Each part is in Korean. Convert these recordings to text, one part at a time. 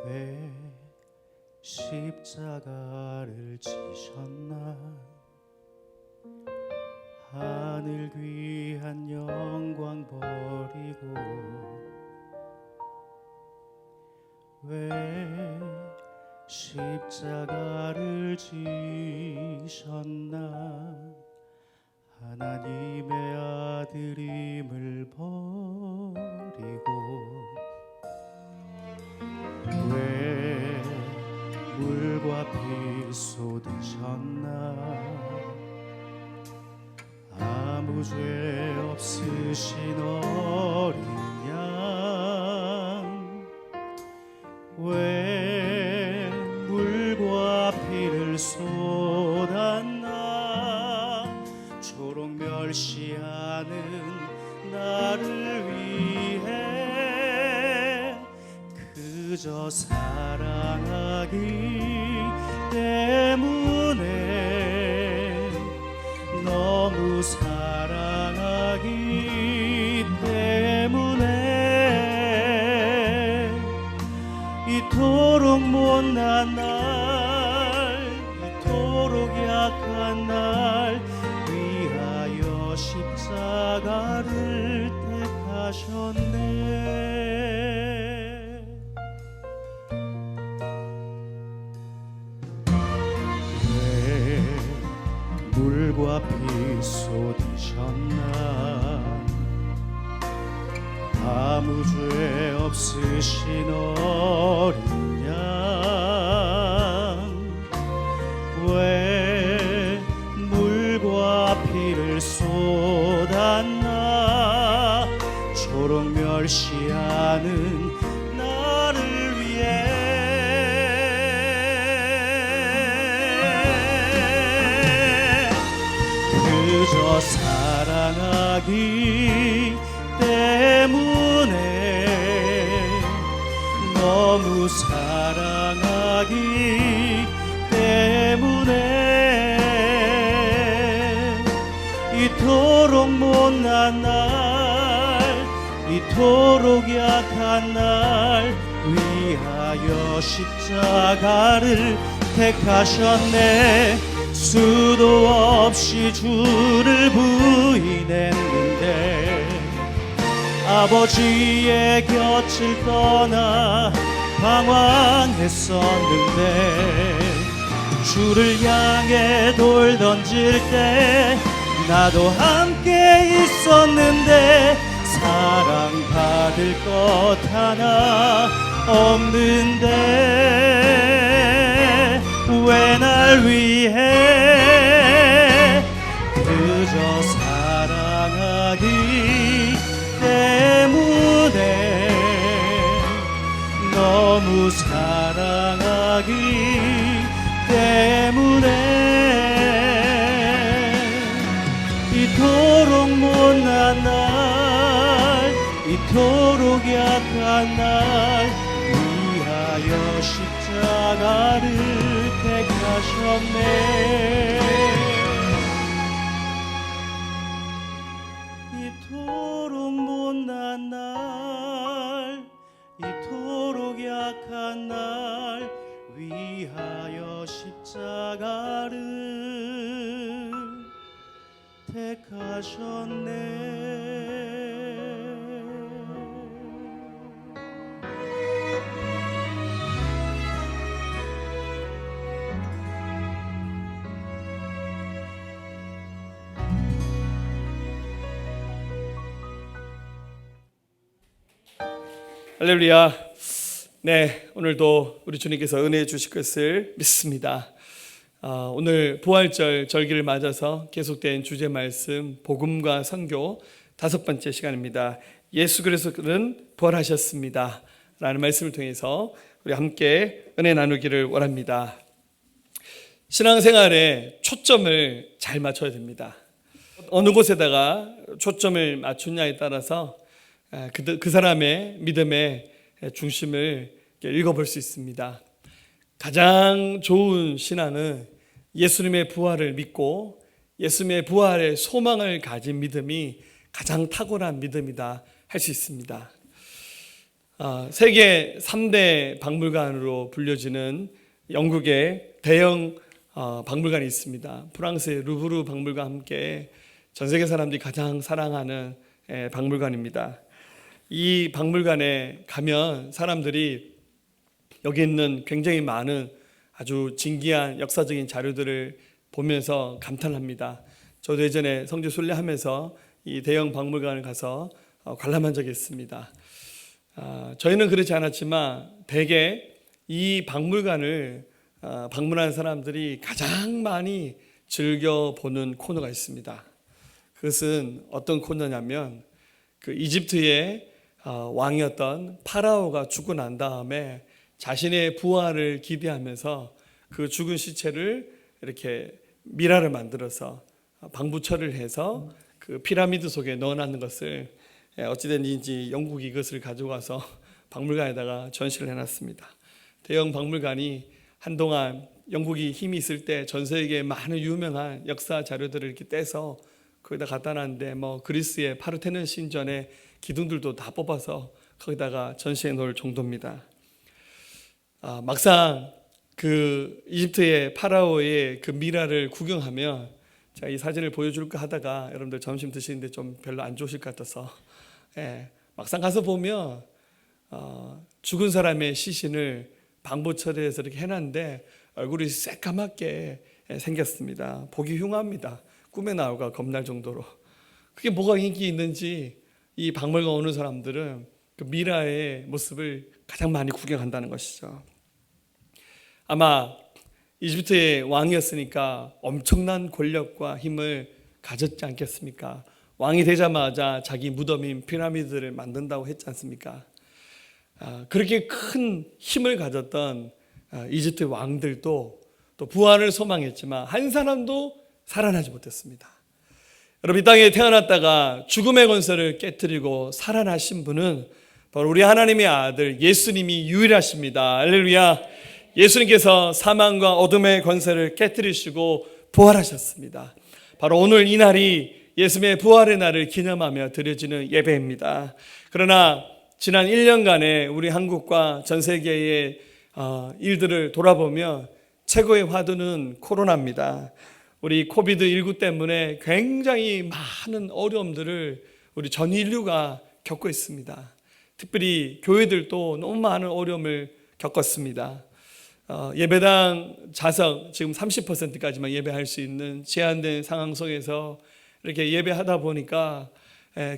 왜 십자가를 지셨나. 하늘 귀한 영광 버리고 왜 십자가를 지셨나. 하나님의 아들임을 버리고 왜 물과 피 쏟으셨나. 아무 죄 없으신 어린 양 왜 물과 피를 쏟았나. 초록 멸시하는 나를 위해 그저 사랑하기 때문에, 너무 사랑하기 때문에 이토록 못난 날, 이토록 약한 날 위하여 십자가를 택하셨네. 왜 물과 피 쏟으셨나. 아무 죄 없으신 어린 양 왜 물과 피를 쏟았나. 초록 멸시하는 나를 위해 그저 사랑하기 때문에, 너무 사랑하기 때문에 이토록 못난 날, 이토록 약한 날 위하여 십자가를 택하셨네. 수도 없이 주를 부인했는데 아버지의 곁을 떠나 방황했었는데, 주를 향해 돌 던질 때 나도 함께 있었는데, 사랑받을 것 하나 없는데 왜 날 위해 그저 사랑하기 때문에, 너무 사랑하기 때문에 이토록 못난 날, 이토록 약한 날 위하여 십자가를 택하셨네. 이토록 못난 날, 이토록 약한 날 위하여 십자가를 택하셨네. 할렐루야. 네, 오늘도 우리 주님께서 은혜 주실 것을 믿습니다. 오늘 부활절 절기를 맞아서 계속된 주제 말씀 복음과 선교 5번째 시간입니다. 예수 그리스도는 부활하셨습니다 라는 말씀을 통해서 우리 함께 은혜 나누기를 원합니다. 신앙생활에 초점을 잘 맞춰야 됩니다. 어느 곳에다가 초점을 맞추냐에 따라서 그 사람의 믿음의 중심을 읽어볼 수 있습니다. 가장 좋은 신앙은 예수님의 부활을 믿고 예수님의 부활의 소망을 가진 믿음이 가장 탁월한 믿음이다 할 수 있습니다. 세계 3대 박물관으로 불려지는 영국의 대형 박물관이 있습니다. 프랑스의 루브르 박물관과 함께 전 세계 사람들이 가장 사랑하는 박물관입니다. 이 박물관에 가면 사람들이 여기 있는 굉장히 많은 아주 진귀한 역사적인 자료들을 보면서 감탄합니다. 저도 예전에 성지 순례하면서 이 대형 박물관을 가서 관람한 적이 있습니다. 저희는 그렇지 않았지만 대개 이 박물관을 방문하는 사람들이 가장 많이 즐겨보는 코너가 있습니다. 그것은 어떤 코너냐면 그 이집트의 왕이었던 파라오가 죽고 난 다음에 자신의 부활을 기대하면서 그 죽은 시체를 이렇게 미라를 만들어서 방부처를 해서 그 피라미드 속에 넣어놨는 것을 어찌됐는지 영국이 이것을 가져가서 박물관에다가 전시를 해놨습니다. 대형 박물관이 한동안 영국이 힘이 있을 때 전 세계에 많은 유명한 역사 자료들을 이렇게 떼서 거기다 갖다 놨는데 그리스의 파르테논 신전의 기둥들도 다 뽑아서 거기다가 전시해 놓을 정도입니다. 막상 그 이집트의 파라오의 그 미라를 구경하면 제가 이 사진을 보여줄까 하다가 여러분들 점심 드시는데 좀 별로 안 좋으실 것 같아서 막상 가서 보면 죽은 사람의 시신을 방부 처리해서 이렇게 해놨는데 얼굴이 새까맣게 생겼습니다. 보기 흉합니다. 꿈에 나올까 겁날 정도로. 그게 뭐가 인기 있는지 이 박물관 오는 사람들은 그 미라의 모습을 가장 많이 구경한다는 것이죠. 아마 이집트의 왕이었으니까 엄청난 권력과 힘을 가졌지 않겠습니까? 왕이 되자마자 자기 무덤인 피라미드를 만든다고 했지 않습니까? 그렇게 큰 힘을 가졌던 이집트 왕들도 또 부활을 소망했지만 한 사람도 살아나지 못했습니다. 여러분, 이 땅에 태어났다가 죽음의 권세를 깨뜨리고 살아나신 분은 바로 우리 하나님의 아들 예수님이 유일하십니다. 할렐루야. 예수님께서 사망과 어둠의 권세를 깨뜨리시고 부활하셨습니다. 바로 오늘 이 날이 예수님의 부활의 날을 기념하며 드려지는 예배입니다. 그러나 지난 1년간의 우리 한국과 전 세계의 일들을 돌아보면 최고의 화두는 코로나입니다. 우리 코비드19 때문에 굉장히 많은 어려움들을 우리 전 인류가 겪고 있습니다. 특별히 교회들도 너무 많은 어려움을 겪었습니다. 예배당 좌석 지금 30%까지만 예배할 수 있는 제한된 상황 속에서 이렇게 예배하다 보니까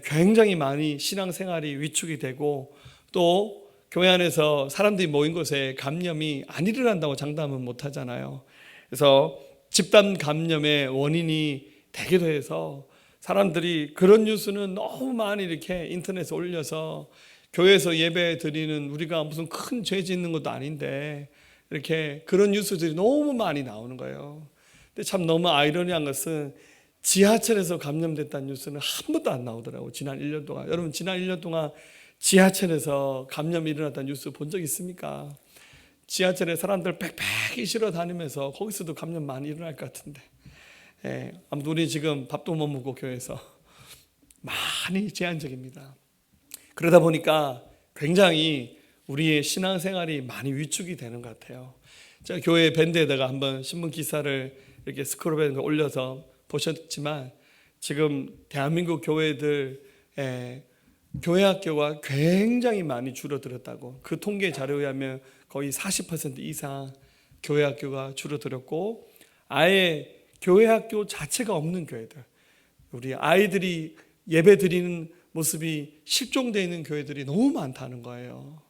굉장히 많이 신앙생활이 위축이 되고 또 교회 안에서 사람들이 모인 곳에 감염이 안 일어난다고 장담은 못 하잖아요. 그래서 집단 감염의 원인이 되기도 해서 사람들이 그런 뉴스는 너무 많이 이렇게 인터넷에 올려서 교회에서 예배 드리는 우리가 무슨 큰 죄 짓는 것도 아닌데 이렇게 그런 뉴스들이 너무 많이 나오는 거예요. 근데 참 너무 아이러니한 것은 지하철에서 감염됐다는 뉴스는 한 번도 안 나오더라고요. 지난 1년 동안. 여러분, 지난 1년 동안 지하철에서 감염이 일어났다는 뉴스 본 적 있습니까? 지하철에 사람들 빽빽이 실어 다니면서 거기서도 감염 많이 일어날 것 같은데. 아무튼 우리 지금 밥도 못 먹고 교회에서 많이 제한적입니다. 그러다 보니까 굉장히 우리의 신앙생활이 많이 위축이 되는 것 같아요. 제가 교회 밴드에다가 한번 신문 기사를 이렇게 스크롤에 올려서 보셨지만 지금 대한민국 교회들 교회 학교가 굉장히 많이 줄어들었다고, 그 통계 자료에 의하면 거의 40% 이상 교회 학교가 줄어들었고 아예 교회 학교 자체가 없는 교회들, 우리 아이들이 예배 드리는 모습이 실종되어 있는 교회들이 너무 많다는 거예요.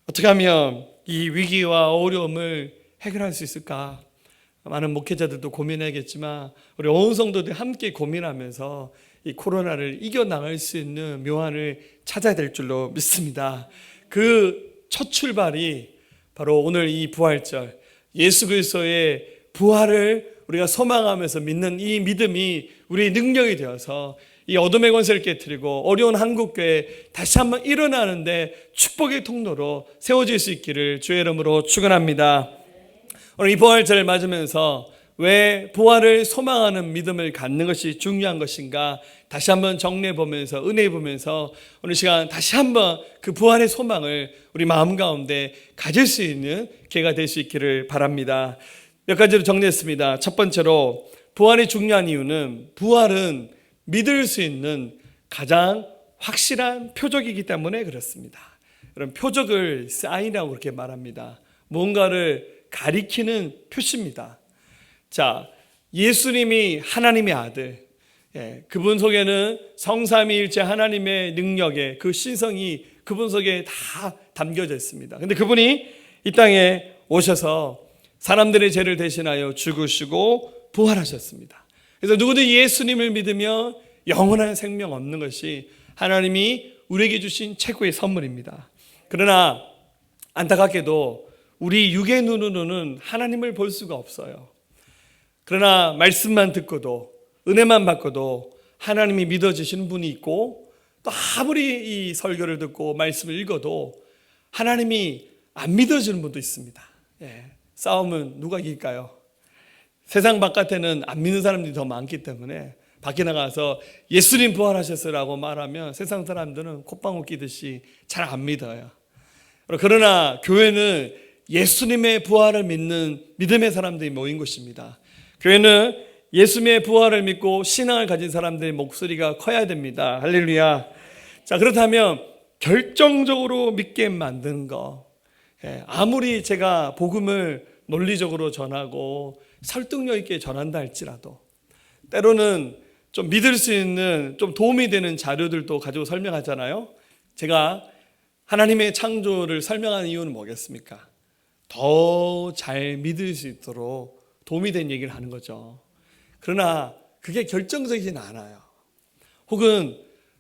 어떻게 하면 이 위기와 어려움을 해결할 수 있을까? 많은 목회자들도 고민해야겠지만 우리 온 성도들이 함께 고민하면서 이 코로나를 이겨나갈 수 있는 묘안을 찾아야 될 줄로 믿습니다. 그 첫 출발이 바로 오늘 이 부활절, 예수 그리스도의 부활을 우리가 소망하면서 믿는 이 믿음이 우리의 능력이 되어서 이 어둠의 권세를 깨뜨리고 어려운 한국교회 다시 한번 일어나는데 축복의 통로로 세워질 수 있기를 주의 이름으로 축원합니다. 오늘 이 부활절을 맞으면서 왜 부활을 소망하는 믿음을 갖는 것이 중요한 것인가 다시 한번 정리해 보면서 은혜해 보면서 오늘 시간 다시 한번 그 부활의 소망을 우리 마음 가운데 가질 수 있는 기회가 될 수 있기를 바랍니다. 몇 가지로 정리했습니다. 첫 번째로 부활이 중요한 이유는 부활은 믿을 수 있는 가장 확실한 표적이기 때문에 그렇습니다. 그런 표적을 사인이라고 그렇게 말합니다. 뭔가를 가리키는 표시입니다. 자, 예수님이 하나님의 아들, 그분 속에는 성삼위일체 하나님의 능력의 그 신성이 그분 속에 다 담겨져 있습니다. 근데 그분이 이 땅에 오셔서 사람들의 죄를 대신하여 죽으시고 부활하셨습니다. 그래서 누구든지 예수님을 믿으면 영원한 생명 얻는 것이 하나님이 우리에게 주신 최고의 선물입니다. 그러나 안타깝게도 우리 육의 눈으로는 하나님을 볼 수가 없어요. 그러나 말씀만 듣고도 은혜만 받고도 하나님이 믿어지시는 분이 있고 또 아무리 이 설교를 듣고 말씀을 읽어도 하나님이 안 믿어지는 분도 있습니다. 싸움은 누가 이길까요? 세상 바깥에는 안 믿는 사람들이 더 많기 때문에 밖에 나가서 예수님 부활하셨어라고 말하면 세상 사람들은 콧방울 끼듯이 잘 안 믿어요. 그러나 교회는 예수님의 부활을 믿는 믿음의 사람들이 모인 곳입니다. 교회는 예수님의 부활을 믿고 신앙을 가진 사람들의 목소리가 커야 됩니다. 할렐루야. 자, 그렇다면 결정적으로 믿게 만드는 거, 아무리 제가 복음을 논리적으로 전하고 설득력 있게 전한다 할지라도 때로는 좀 믿을 수 있는 좀 도움이 되는 자료들도 가지고 설명하잖아요. 제가 하나님의 창조를 설명하는 이유는 뭐겠습니까? 더 잘 믿을 수 있도록 도움이 된 얘기를 하는 거죠. 그러나 그게 결정적이진 않아요. 혹은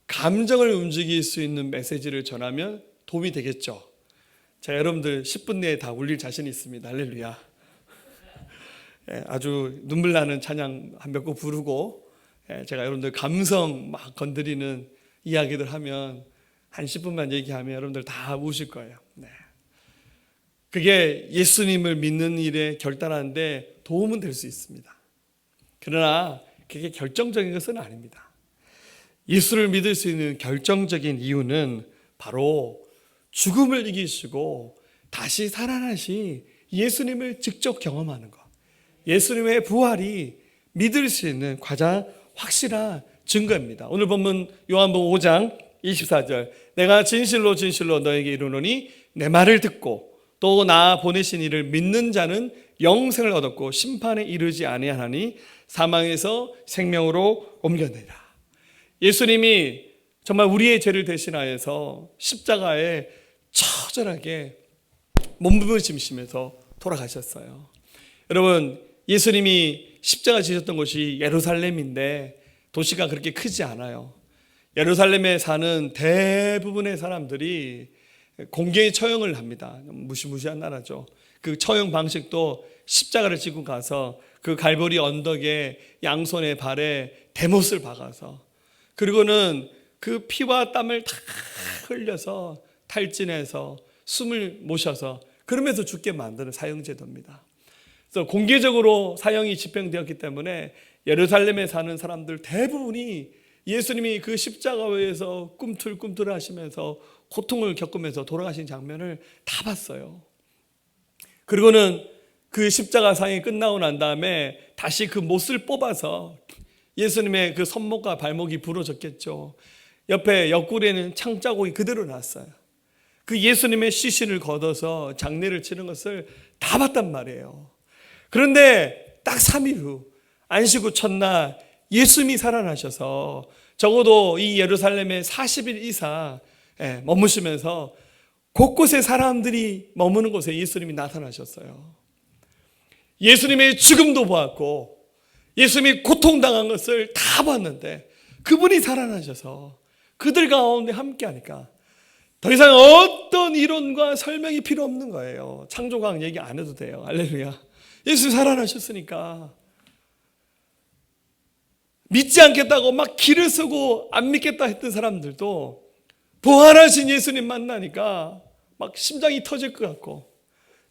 감정을 움직일 수 있는 메시지를 전하면 도움이 되겠죠. 자, 여러분들 10분 내에 다 울릴 자신이 있습니다. 할렐루야. 아주 눈물 나는 찬양 한 몇 곡 부르고 제가 여러분들 감성 막 건드리는 이야기들 하면 한 10분만 얘기하면 여러분들 다 우실 거예요. 그게 예수님을 믿는 일에 결단하는데 도움은 될 수 있습니다. 그러나 그게 결정적인 것은 아닙니다. 예수를 믿을 수 있는 결정적인 이유는 바로 죽음을 이기시고 다시 살아나신 예수님을 직접 경험하는 것. 예수님의 부활이 믿을 수 있는 가장 확실한 증거입니다. 오늘 본문 요한복음 5장 24절 내가 진실로 진실로 너에게 이르노니 내 말을 듣고 또 나 보내신 이를 믿는 자는 영생을 얻었고 심판에 이르지 아니하나니 사망에서 생명으로 옮겨내라. 예수님이 정말 우리의 죄를 대신하여서 십자가에 처절하게 몸부림치면서 돌아가셨어요. 여러분, 예수님이 십자가 지셨던 곳이 예루살렘인데 도시가 그렇게 크지 않아요. 예루살렘에 사는 대부분의 사람들이 공개의 처형을 합니다. 무시무시한 나라죠. 그 처형 방식도 십자가를 지고 가서 그 갈보리 언덕에 양손에 발에 대못을 박아서 그리고는 그 피와 땀을 다 흘려서 탈진해서 숨을 모셔서 그러면서 죽게 만드는 사형제도입니다. 그래서 공개적으로 사형이 집행되었기 때문에 예루살렘에 사는 사람들 대부분이 예수님이 그 십자가에서 꿈틀꿈틀 하시면서 고통을 겪으면서 돌아가신 장면을 다 봤어요. 그리고는 그 십자가 상이 끝나고 난 다음에 다시 그 못을 뽑아서 예수님의 그 손목과 발목이 부러졌겠죠. 옆에 옆구리에는 창자국이 그대로 났어요. 그 예수님의 시신을 걷어서 장례를 치는 것을 다 봤단 말이에요. 그런데 딱 3일 후 안식 후 첫날 예수님이 살아나셔서 적어도 이 예루살렘에 40일 이상 머무시면서 곳곳에 사람들이 머무는 곳에 예수님이 나타나셨어요. 예수님의 죽음도 보았고 예수님이 고통당한 것을 다 봤는데 그분이 살아나셔서 그들 가운데 함께하니까 더 이상 어떤 이론과 설명이 필요 없는 거예요. 창조과학 얘기 안 해도 돼요. 할렐루야. 예수님 살아나셨으니까 믿지 않겠다고 막 길을 쓰고 안 믿겠다 했던 사람들도 부활하신 예수님 만나니까 막 심장이 터질 것 같고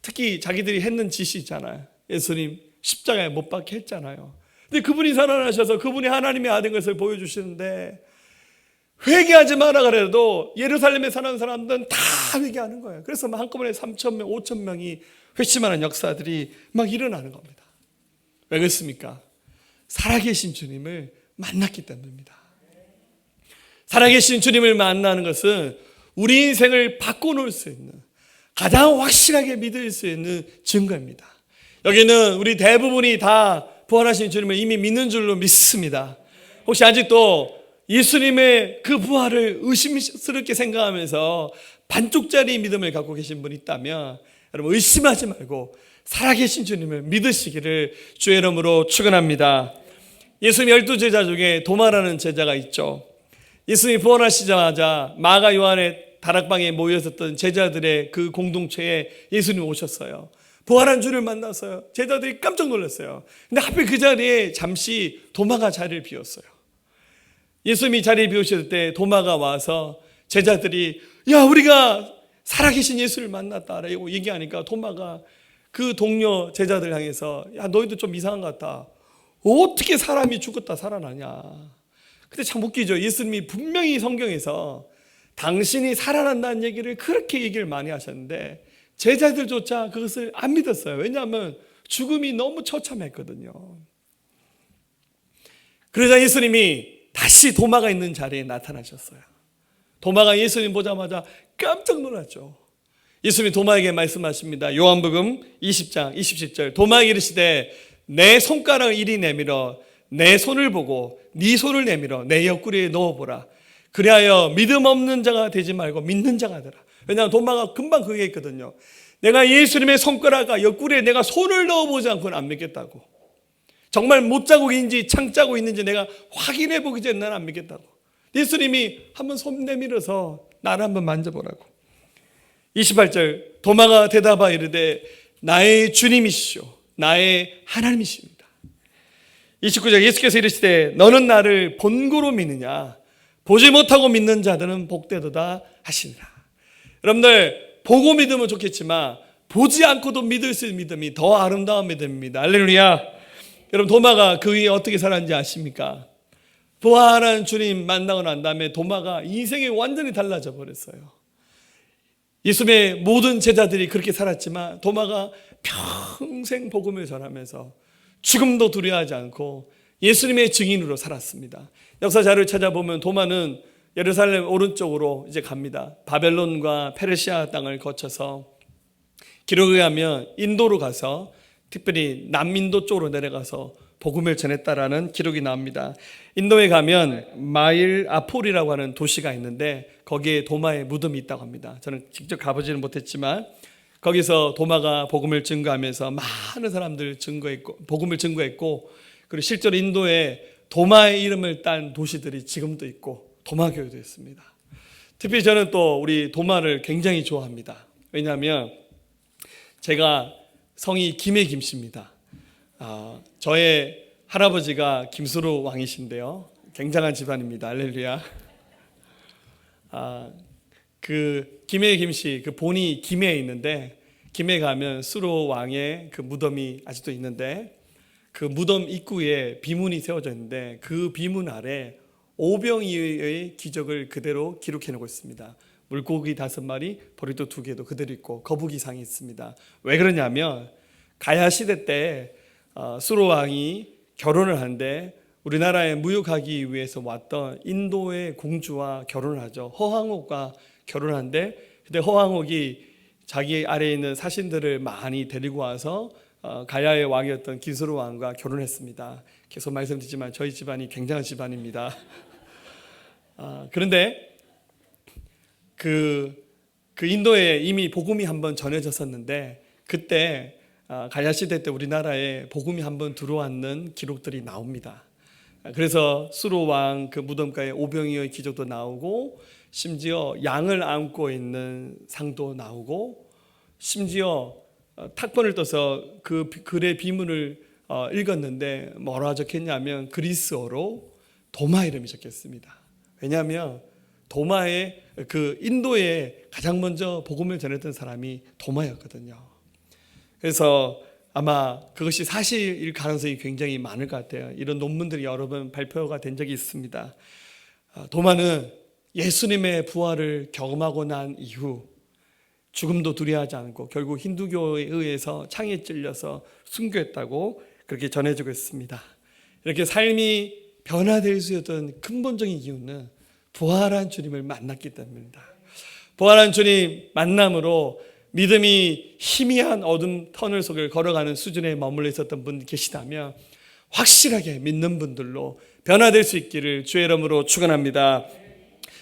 특히 자기들이 했는 짓이 있잖아요. 예수님 십자가에 못 박게 했잖아요. 근데 그분이 살아나셔서 그분이 하나님의 아들인 것을 보여주시는데 회개하지 마라 그래도 예루살렘에 사는 사람들은 다 회개하는 거예요. 그래서 한꺼번에 3,000명, 5,000명이 회심하는 역사들이 막 일어나는 겁니다. 왜 그렇습니까? 살아계신 주님을 만났기 때문입니다. 살아계신 주님을 만나는 것은 우리 인생을 바꿔놓을 수 있는 가장 확실하게 믿을 수 있는 증거입니다. 여기는 우리 대부분이 다 부활하신 주님을 이미 믿는 줄로 믿습니다. 혹시 아직도 예수님의 그 부활을 의심스럽게 생각하면서 반쪽짜리 믿음을 갖고 계신 분이 있다면 여러분 의심하지 말고 살아계신 주님을 믿으시기를 주의 이름으로 축원합니다. 예수님 12제자 중에 도마라는 제자가 있죠. 예수님이 부활하시자마자 마가 요한의 다락방에 모여있었던 제자들의 그 공동체에 예수님 오셨어요. 부활한 주를 만나서요. 제자들이 깜짝 놀랐어요. 근데 하필 그 자리에 잠시 도마가 자리를 비웠어요. 예수님이 자리를 비우실 때 도마가 와서 제자들이 야 우리가 살아계신 예수를 만났다라고 얘기하니까 도마가 그 동료 제자들 향해서 야 너희도 좀 이상한 것 같다. 어떻게 사람이 죽었다 살아나냐. 근데 참 웃기죠. 예수님이 분명히 성경에서 당신이 살아난다는 얘기를 그렇게 얘기를 많이 하셨는데 제자들조차 그것을 안 믿었어요. 왜냐하면 죽음이 너무 처참했거든요. 그러자 예수님이 다시 도마가 있는 자리에 나타나셨어요. 도마가 예수님 보자마자 깜짝 놀랐죠. 예수님이 도마에게 말씀하십니다. 요한복음 20장 27절 도마에게 이르시되 내 손가락을 이리 내밀어 내 손을 보고 네 손을 내밀어 내 옆구리에 넣어보라. 그리하여 믿음 없는 자가 되지 말고 믿는 자가 되라. 왜냐하면 도마가 금방 그게 있거든요. 내가 예수님의 손가락과 옆구리에 내가 손을 넣어보지 않고는 안 믿겠다고. 정말 못자국인지 창자국 있는지 내가 확인해 보기 전에 나는 안 믿겠다고. 예수님이 한번 손 내밀어서 나를 한번 만져보라고. 28절 도마가 대답하여 이르되 나의 주님이시오 나의 하나님이십니다. 29절 예수께서 이르시되 너는 나를 본고로 믿느냐 보지 못하고 믿는 자들은 복되도다 하시니라. 여러분들 보고 믿으면 좋겠지만 보지 않고도 믿을 수 있는 믿음이 더 아름다운 믿음입니다. 할렐루야. 여러분 도마가 그 위에 어떻게 살았는지 아십니까? 부활한 주님 만나고 난 다음에 도마가 인생이 완전히 달라져 버렸어요. 예수님의 모든 제자들이 그렇게 살았지만 도마가 평생 복음을 전하면서 죽음도 두려워하지 않고 예수님의 증인으로 살았습니다. 역사 자료를 찾아보면 도마는 예루살렘 오른쪽으로 이제 갑니다. 바벨론과 페르시아 땅을 거쳐서 기록에 의하면 인도로 가서 특별히 남인도 쪽으로 내려가서 복음을 전했다라는 기록이 나옵니다. 인도에 가면 마일 아폴이라고 하는 도시가 있는데 거기에 도마의 무덤이 있다고 합니다. 저는 직접 가보지는 못했지만 거기서 도마가 복음을 증거하면서 많은 사람들 복음을 증거했고 그리고 실제로 인도에 도마의 이름을 딴 도시들이 지금도 있고 도마교회도 있습니다. 특히 저는 또 우리 도마를 굉장히 좋아합니다. 왜냐하면 제가 성이 김해 김씨입니다. 저의 할아버지가 김수로 왕이신데요. 굉장한 집안입니다. 할렐루야. 그 김해 김씨 그 본이 김해에 있는데 김해 가면 수로 왕의 그 무덤이 아직도 있는데 그 무덤 입구에 비문이 세워져 있는데 그 비문 아래 오병이어의 기적을 그대로 기록해 놓고 있습니다. 물고기 5마리, 보리도 2개도 그대로 있고 거북이상이 있습니다. 왜 그러냐면 가야 시대 때 수로 왕이 결혼을 하는데 우리나라에 무역하기 위해서 왔던 인도의 공주와 결혼을 하죠. 허황옥과 결혼하는데 그때 허황옥이 자기 아래에 있는 사신들을 많이 데리고 와서 가야의 왕이었던 기수로 왕과 결혼했습니다. 계속 말씀드리지만 저희 집안이 굉장한 집안입니다. 그런데 그 인도에 이미 복음이 한번 전해졌었는데 그때 가야 시대 때 우리나라에 복음이 한번 들어왔는 기록들이 나옵니다. 그래서 수로 왕 그 무덤가에 오병이어의 기적도 나오고 심지어 양을 안고 있는 상도 나오고 심지어 탁본을 떠서 그 글의 비문을 읽었는데 뭐라 적혔냐면 그리스어로 도마 이름이 적혔습니다. 왜냐하면 도마의 그 인도에 가장 먼저 복음을 전했던 사람이 도마였거든요. 그래서 아마 그것이 사실일 가능성이 굉장히 많을 것 같아요. 이런 논문들이 여러 번 발표가 된 적이 있습니다. 도마는 예수님의 부활을 경험하고 난 이후 죽음도 두려워하지 않고 결국 힌두교에 의해서 창에 찔려서 순교했다고 그렇게 전해지고 있습니다. 이렇게 삶이 변화될 수 있었던 근본적인 이유는 부활한 주님을 만났기 때문입니다. 부활한 주님 만남으로 믿음이 희미한 어둠 터널 속을 걸어가는 수준에 머물러 있었던 분 계시다면 확실하게 믿는 분들로 변화될 수 있기를 주의 이름으로 축원합니다.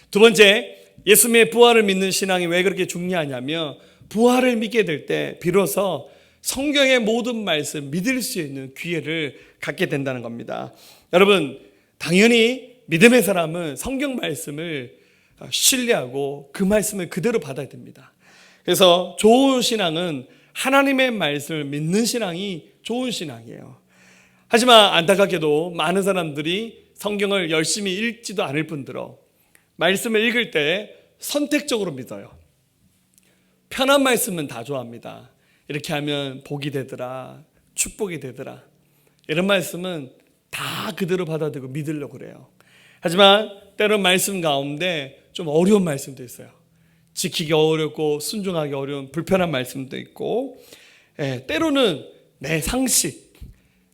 두 번째, 예수님의 부활을 믿는 신앙이 왜 그렇게 중요하냐면 부활을 믿게 될 때 비로소 성경의 모든 말씀 믿을 수 있는 기회를 갖게 된다는 겁니다. 여러분, 당연히 믿음의 사람은 성경 말씀을 신뢰하고 그 말씀을 그대로 받아야 됩니다. 그래서 좋은 신앙은 하나님의 말씀을 믿는 신앙이 좋은 신앙이에요. 하지만 안타깝게도 많은 사람들이 성경을 열심히 읽지도 않을 뿐더러 말씀을 읽을 때 선택적으로 믿어요. 편한 말씀은 다 좋아합니다. 이렇게 하면 복이 되더라, 축복이 되더라, 이런 말씀은 다 그대로 받아들이고 믿으려고 그래요. 하지만 때론 말씀 가운데 좀 어려운 말씀도 있어요. 지키기 어렵고 순종하기 어려운 불편한 말씀도 있고, 때로는 내 상식,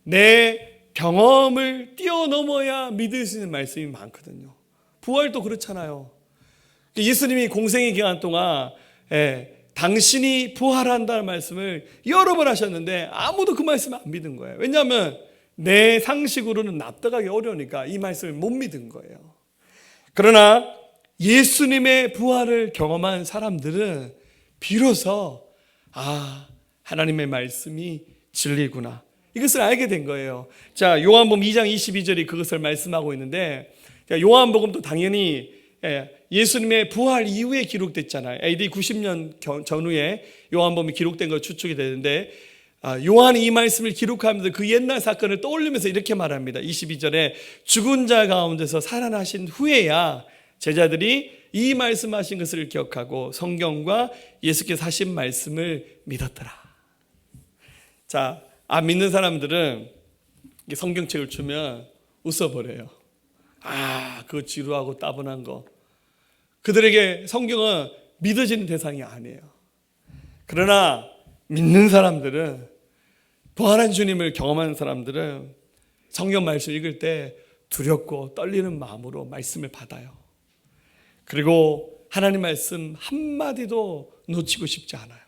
내 경험을 뛰어넘어야 믿을 수 있는 말씀이 많거든요. 부활도 그렇잖아요. 예수님이 공생의 기간 동안 당신이 부활한다는 말씀을 여러 번 하셨는데 아무도 그 말씀을 안 믿은 거예요. 왜냐하면 내 상식으로는 납득하기 어려우니까 이 말씀을 못 믿은 거예요. 그러나 예수님의 부활을 경험한 사람들은 비로소 하나님의 말씀이 진리구나, 이것을 알게 된 거예요. 자, 요한복음 2장 22절이 그것을 말씀하고 있는데, 요한복음도 당연히 예수님의 부활 이후에 기록됐잖아요. AD 90년 전후에 요한복음이 기록된 걸 추측이 되는데, 요한이 이 말씀을 기록하면서 그 옛날 사건을 떠올리면서 이렇게 말합니다. 22절에 죽은 자 가운데서 살아나신 후에야 제자들이 이 말씀하신 것을 기억하고 성경과 예수께서 하신 말씀을 믿었더라. 자, 안 믿는 사람들은 성경책을 주면 웃어버려요. 그거 지루하고 따분한 거. 그들에게 성경은 믿어지는 대상이 아니에요. 그러나 믿는 사람들은, 부활한 주님을 경험하는 사람들은 성경 말씀 읽을 때 두렵고 떨리는 마음으로 말씀을 받아요. 그리고 하나님 말씀 한마디도 놓치고 싶지 않아요.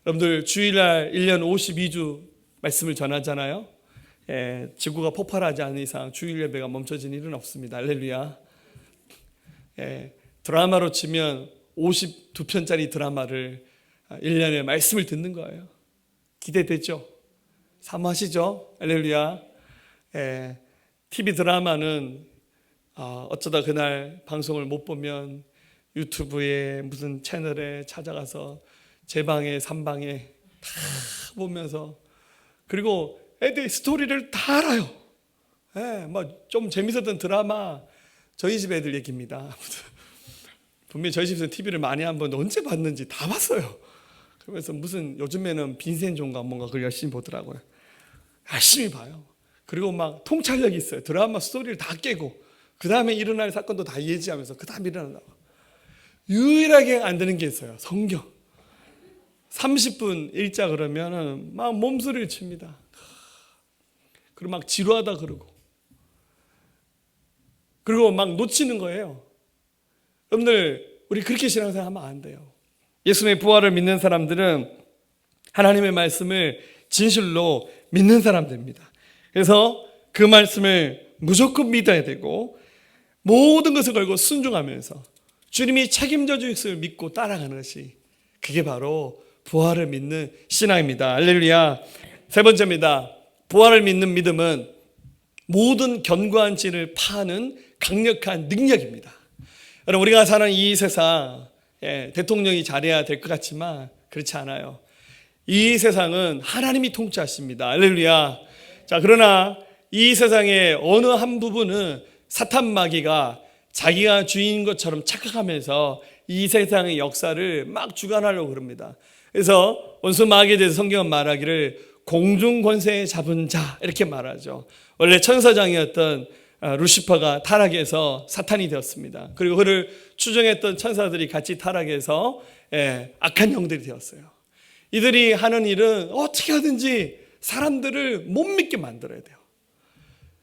여러분들 주일날 1년 52주 말씀을 전하잖아요. 지구가 폭발하지 않는 이상 주일 예배가 멈춰진 일은 없습니다. 할렐루야. 드라마로 치면 52편짜리 드라마를 1년에 말씀을 듣는 거예요. 기대되죠? 사모하시죠? 할렐루야. TV 드라마는 어쩌다 그날 방송을 못 보면 유튜브에 무슨 채널에 찾아가서 제 방에 3방에 다 보면서, 그리고 애들이 스토리를 다 알아요. 좀 재밌었던 드라마 저희 집 애들 얘기입니다. 분명히 저희 집에서 TV를 많이 한 번 언제 봤는지 다 봤어요. 그러면서 무슨 요즘에는 빈센조인가 뭔가 그걸 열심히 보더라고요. 열심히 봐요. 그리고 막 통찰력이 있어요. 드라마 스토리를 다 깨고 그 다음에 일어날 사건도 다 예지하면서 그 다음에 일어나고. 유일하게 안 되는 게 있어요. 성경. 30분 읽자 그러면은 막 몸소리를 칩니다. 그리고 막 지루하다 그러고, 그리고 막 놓치는 거예요. 여러분들, 우리 그렇게 신앙생활 하면 안 돼요. 예수님의 부활을 믿는 사람들은 하나님의 말씀을 진실로 믿는 사람들입니다. 그래서 그 말씀을 무조건 믿어야 되고 모든 것을 걸고 순종하면서 주님이 책임져 주실 믿고 따라가는 것이, 그게 바로 부활을 믿는 신앙입니다. 할렐루야. 세 번째입니다. 부활을 믿는 믿음은 모든 견고한 진을 파는 강력한 능력입니다. 여러분, 우리가 사는 이 세상, 대통령이 잘해야 될 것 같지만 그렇지 않아요. 이 세상은 하나님이 통치하십니다. 할렐루야. 자, 그러나 이 세상의 어느 한 부분은 사탄 마귀가 자기가 주인인 것처럼 착각하면서 이 세상의 역사를 막 주관하려고 그럽니다. 그래서 원수 마귀에 대해서 성경은 말하기를 공중 권세 잡은 자 이렇게 말하죠. 원래 천사장이었던 루시퍼가 타락해서 사탄이 되었습니다. 그리고 그를 추종했던 천사들이 같이 타락해서 악한 영들이 되었어요. 이들이 하는 일은 어떻게 하든지 사람들을 못 믿게 만들어야 돼요.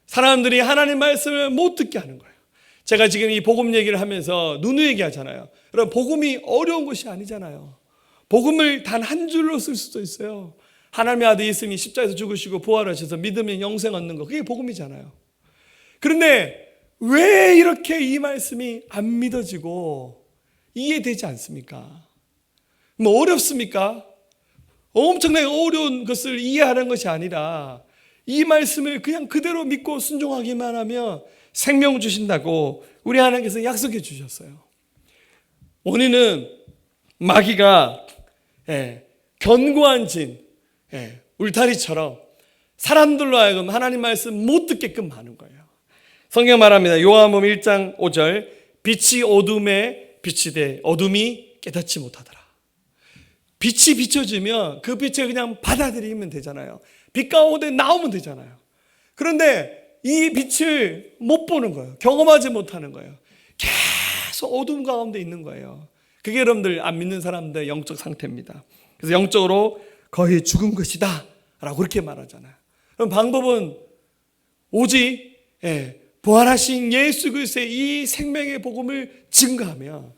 사람들이 하나님 말씀을 못 듣게 하는 거예요. 제가 지금 이 복음 얘기를 하면서 누누이 하잖아요. 여러분, 복음이 어려운 것이 아니잖아요. 복음을 단 한 줄로 쓸 수도 있어요. 하나님의 아들 예수님이 십자가에서 죽으시고 부활하셔서 믿으면 영생 얻는 거, 그게 복음이잖아요. 그런데 왜 이렇게 이 말씀이 안 믿어지고 이해되지 않습니까? 뭐 어렵습니까? 엄청나게 어려운 것을 이해하는 것이 아니라 이 말씀을 그냥 그대로 믿고 순종하기만 하면 생명 주신다고 우리 하나님께서 약속해 주셨어요. 원인은 마귀가 견고한 진, 울타리처럼 사람들로 하여금 하나님 말씀 못 듣게끔 하는 거예요. 성경 말합니다. 요한복음 1장 5절, 빛이 어둠에 비치되 어둠이 깨닫지 못하더라. 빛이 비춰지면 그 빛을 그냥 받아들이면 되잖아요. 빛 가운데 나오면 되잖아요. 그런데 이 빛을 못 보는 거예요. 경험하지 못하는 거예요. 계속 어둠 가운데 있는 거예요. 그게 여러분들 안 믿는 사람들의 영적 상태입니다. 그래서 영적으로 거의 죽은 것이다 라고 그렇게 말하잖아요. 그럼 방법은 오직 부활하신 예수 그리스도의 이 생명의 복음을 증거하며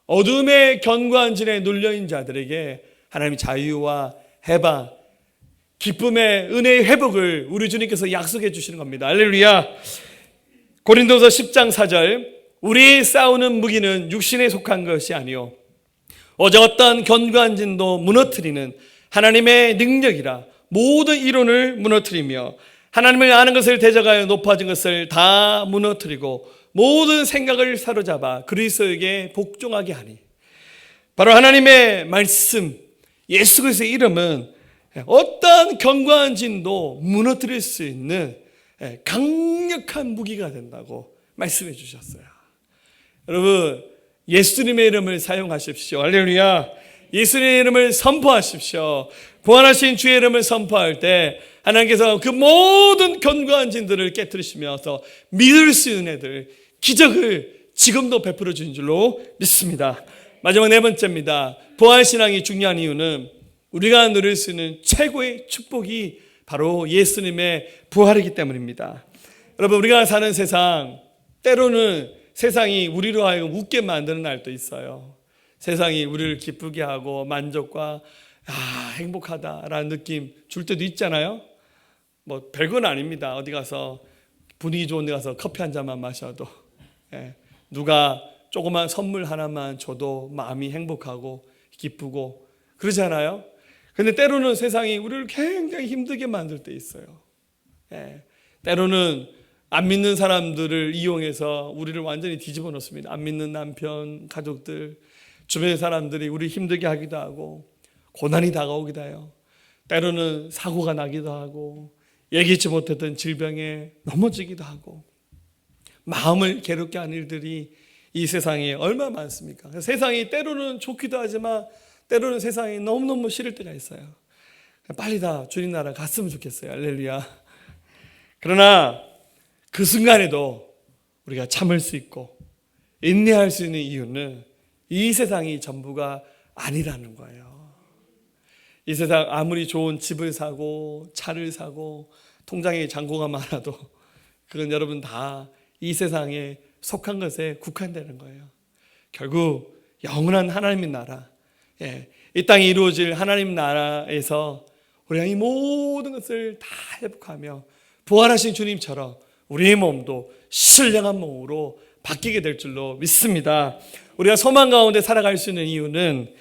어둠의 견고한 진에 눌려있는 자들에게 하나님의 자유와 해방, 기쁨의 은혜의 회복을 우리 주님께서 약속해 주시는 겁니다. 할렐루야. 고린도서 10장 4절, 우리 싸우는 무기는 육신에 속한 것이 아니요 오직 어떠한 견고한 진도 무너뜨리는 하나님의 능력이라. 모든 이론을 무너뜨리며 하나님을 아는 것을 대적하여 높아진 것을 다 무너뜨리고 모든 생각을 사로잡아 그리스도에게 복종하게 하니. 바로 하나님의 말씀, 예수 그리스도의 이름은 어떠한 견고한 진도 무너뜨릴 수 있는 강력한 무기가 된다고 말씀해 주셨어요. 여러분, 예수님의 이름을 사용하십시오. 할렐루야. 예수님의 이름을 선포하십시오. 부활하신 주의 이름을 선포할 때 하나님께서 그 모든 견고한 진들을 깨뜨리시면서 믿을 수 있는 애들, 기적을 지금도 베풀어 주신 줄로 믿습니다. 마지막 네 번째입니다. 부활신앙이 중요한 이유는 우리가 누릴 수 있는 최고의 축복이 바로 예수님의 부활이기 때문입니다. 여러분, 우리가 사는 세상, 때로는 세상이 우리로 하여금 웃게 만드는 날도 있어요. 세상이 우리를 기쁘게 하고 만족과 행복하다라는 느낌 줄 때도 있잖아요. 뭐 별건 아닙니다. 어디 가서 분위기 좋은 데 가서 커피 한 잔만 마셔도 누가 조그만 선물 하나만 줘도 마음이 행복하고 기쁘고 그러잖아요. 근데 때로는 세상이 우리를 굉장히 힘들게 만들 때 있어요. 때로는 안 믿는 사람들을 이용해서 우리를 완전히 뒤집어 놓습니다. 안 믿는 남편, 가족들, 주변의 사람들이 우리 힘들게 하기도 하고 고난이 다가오기도 해요. 때로는 사고가 나기도 하고 예기치 못했던 질병에 넘어지기도 하고 마음을 괴롭게 하는 일들이 이 세상에 얼마나 많습니까? 세상이 때로는 좋기도 하지만 때로는 세상이 너무너무 싫을 때가 있어요. 빨리 다 주님 나라 갔으면 좋겠어요. 할렐루야. 그러나 그 순간에도 우리가 참을 수 있고 인내할 수 있는 이유는 이 세상이 전부가 아니라는 거예요. 이 세상 아무리 좋은 집을 사고 차를 사고 통장에 잔고가 많아도 그건 여러분 다 이 세상에 속한 것에 국한되는 거예요. 결국 영원한 하나님의 나라, 이 땅에 이루어질 하나님 나라에서 우리가 이 모든 것을 다 회복하며 부활하신 주님처럼 우리의 몸도 신령한 몸으로 바뀌게 될 줄로 믿습니다. 우리가 소망 가운데 살아갈 수 있는 이유는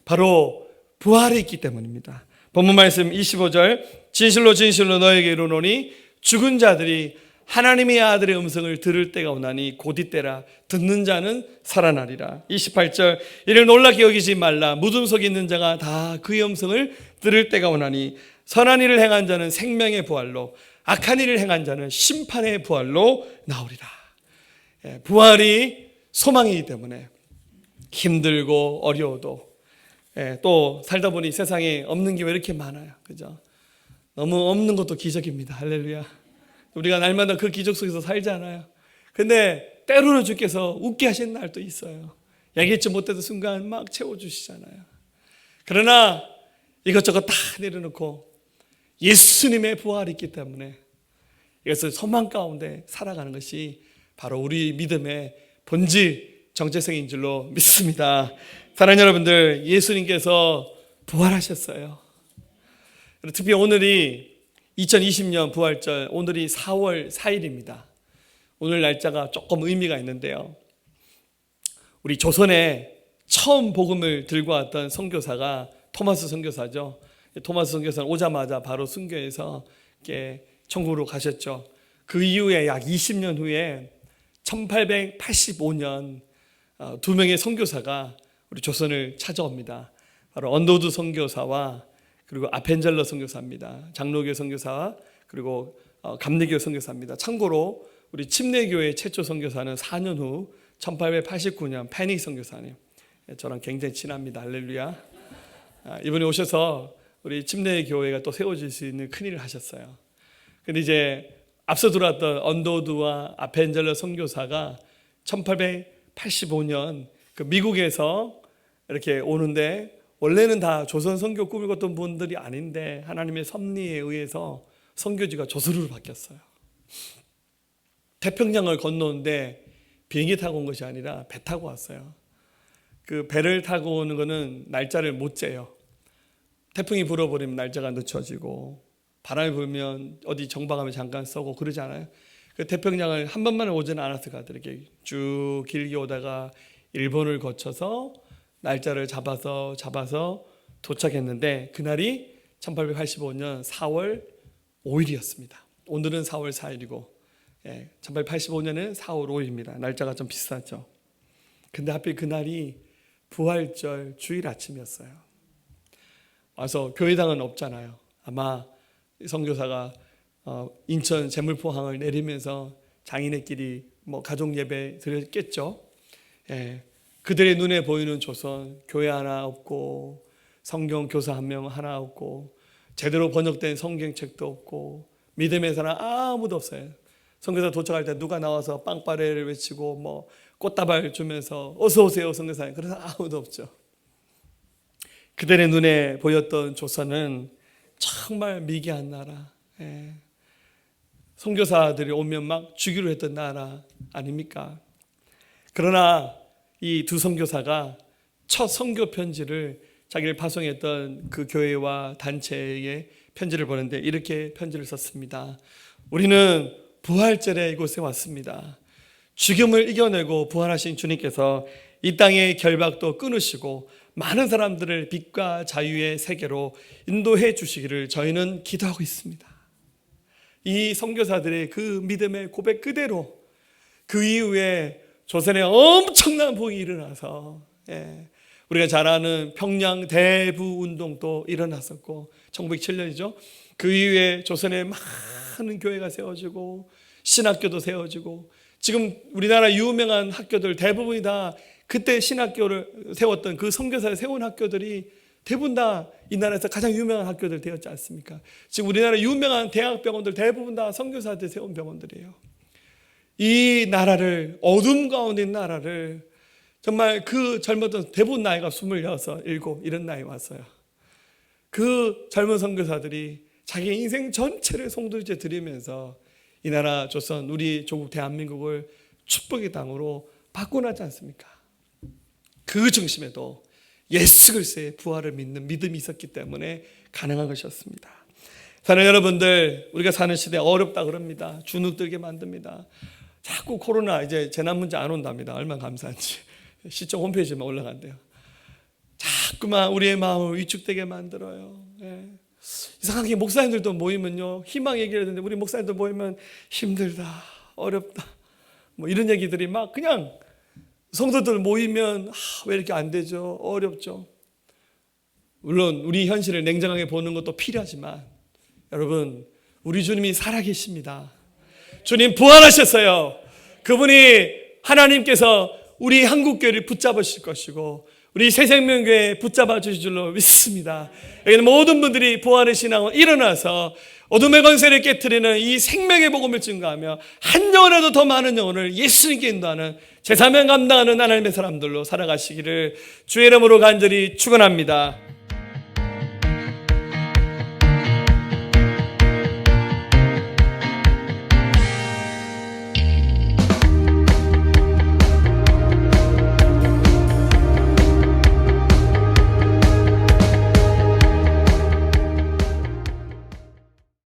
바로 부활이 있기 때문입니다. 본문 말씀 25절, 진실로 진실로 너에게 이르노니 죽은 자들이 하나님의 아들의 음성을 들을 때가 오나니 곧 이때라. 듣는 자는 살아나리라. 28절, 이를 놀랍게 여기지 말라. 무덤 속에 있는 자가 다 그의 음성을 들을 때가 오나니 선한 일을 행한 자는 생명의 부활로, 악한 일을 행한 자는 심판의 부활로 나오리라. 부활이 소망이기 때문에 힘들고 어려워도 또 살다 보니 세상에 없는 게 왜 이렇게 많아요, 그죠? 너무 없는 것도 기적입니다. 할렐루야. 우리가 날마다 그 기적 속에서 살잖아요. 근데 때로는 주께서 웃게 하신 날도 있어요. 예기치 못했던 순간 막 채워주시잖아요. 그러나 이것저것 다 내려놓고 예수님의 부활이 있기 때문에 이것을 소망 가운데 살아가는 것이 바로 우리 믿음의 본질, 정체성인 줄로 믿습니다. 사랑하는 여러분들, 예수님께서 부활하셨어요. 특히 오늘이 2020년 부활절, 오늘이 4월 4일입니다. 오늘 날짜가 조금 의미가 있는데요. 우리 조선에 처음 복음을 들고 왔던 선교사가 토마스 선교사죠. 토마스 선교사는 오자마자 바로 순교해서 이렇게 천국으로 가셨죠. 그 이후에 약 20년 후에 1885년 두 명의 선교사가 우리 조선을 찾아옵니다. 바로 언더우드 선교사와 그리고 아펜젤러 선교사입니다. 장로교 선교사와 그리고 감리교 선교사입니다. 참고로 우리 침례교회 최초 선교사는 4년 후 1889년 페닉 선교사님, 저랑 굉장히 친합니다. 할렐루야. 이번에 오셔서 우리 침례교회가 또 세워질 수 있는 큰일을 하셨어요. 근데 이제 앞서 들어왔던 언더우드와 아펜젤러 선교사가 1885년 그 미국에서 이렇게 오는데, 원래는 다 조선 선교 꿈을 꿨던 분들이 아닌데 하나님의 섭리에 의해서 선교지가 조선으로 바뀌었어요. 태평양을 건너는데 비행기 타고 온 것이 아니라 배 타고 왔어요. 그 배를 타고 오는 거는 날짜를 못 재요. 태풍이 불어버리면 날짜가 늦춰지고, 바람이 불면 어디 정박하면 잠깐 쏘고 그러지 않아요? 그 태평양을 한 번만 오지는 않았을 것 같아요. 이렇게 쭉 길게 오다가 일본을 거쳐서 날짜를 잡아서 도착했는데, 그날이 1885년 4월 5일이었습니다. 오늘은 4월 4일이고 1885년은 4월 5일입니다. 날짜가 좀 비슷하죠. 근데 하필 그날이 부활절 주일 아침이었어요. 와서 교회당은 없잖아요. 아마 선교사가 인천 제물포항을 내리면서 장인의끼리 가족 예배 드렸겠죠. 그들의 눈에 보이는 조선, 교회 하나 없고 성경 교사 한 명 하나 없고 제대로 번역된 성경책도 없고 믿음의 사람 아무도 없어요. 선교사 도착할 때 누가 나와서 빵빠레를 외치고 꽃다발 주면서 어서 오세요 선교사님, 그래서 아무도 없죠. 그들의 눈에 보였던 조선은 정말 미개한 나라, 선교사들이 오면 막 주기로 했던 나라 아닙니까? 그러나 이 두 선교사가 첫 선교 편지를 자기를 파송했던 그 교회와 단체에 편지를 보냈는데 이렇게 편지를 썼습니다. 우리는 부활절에 이곳에 왔습니다. 죽음을 이겨내고 부활하신 주님께서 이 땅의 결박도 끊으시고 많은 사람들을 빛과 자유의 세계로 인도해 주시기를 저희는 기도하고 있습니다. 이 선교사들의 그 믿음의 고백 그대로 그 이후에 조선에 엄청난 부흥이 일어나서 우리가 잘 아는 평양 대부 운동도 일어났었고 1907년이죠. 그 이후에 조선에 많은 교회가 세워지고 신학교도 세워지고, 지금 우리나라 유명한 학교들 대부분이 다 그때 신학교를 세웠던 그 선교사를 세운 학교들이 대부분 다 이 나라에서 가장 유명한 학교들 되었지 않습니까? 지금 우리나라 유명한 대학병원들 대부분 다 선교사들 세운 병원들이에요. 이 나라를, 어둠 가운데 있는 나라를 정말 그 젊었던 대부분 나이가 26, 7 이런 나이 왔어요. 그 젊은 선교사들이 자기 인생 전체를 송두리째 드리면서 이 나라 조선, 우리 조국 대한민국을 축복의 땅으로 바꿔놨지 않습니까? 그 중심에도 예수 그리스도의 부활을 믿는 믿음이 있었기 때문에 가능한 것이었습니다. 사랑하는 여러분들, 우리가 사는 시대 어렵다 그럽니다. 주눅들게 만듭니다. 자꾸 코로나 이제 재난 문제 안 온답니다. 얼마나 감사한지. 시청 홈페이지에만 올라간대요. 자꾸만 우리의 마음을 위축되게 만들어요. 이상하게 목사님들도 모이면요, 희망 얘기를 하는데 우리 목사님들 모이면 힘들다, 어렵다 이런 얘기들이 막 그냥 성도들 모이면 왜 이렇게 안 되죠? 어렵죠. 물론 우리 현실을 냉정하게 보는 것도 필요하지만 여러분, 우리 주님이 살아계십니다. 주님 부활하셨어요. 그분이 하나님께서 우리 한국교회를 붙잡으실 것이고 우리 새생명교회 붙잡아 주실 줄로 믿습니다. 여기는 모든 분들이 부활의 신앙으로 일어나서 어둠의 권세를 깨트리는 이 생명의 복음을 증거하며 한 영혼이라도 더 많은 영혼을 예수님께 인도하는 제 사명 감당하는 하나님의 사람들로 살아가시기를 주의 이름으로 간절히 축원합니다.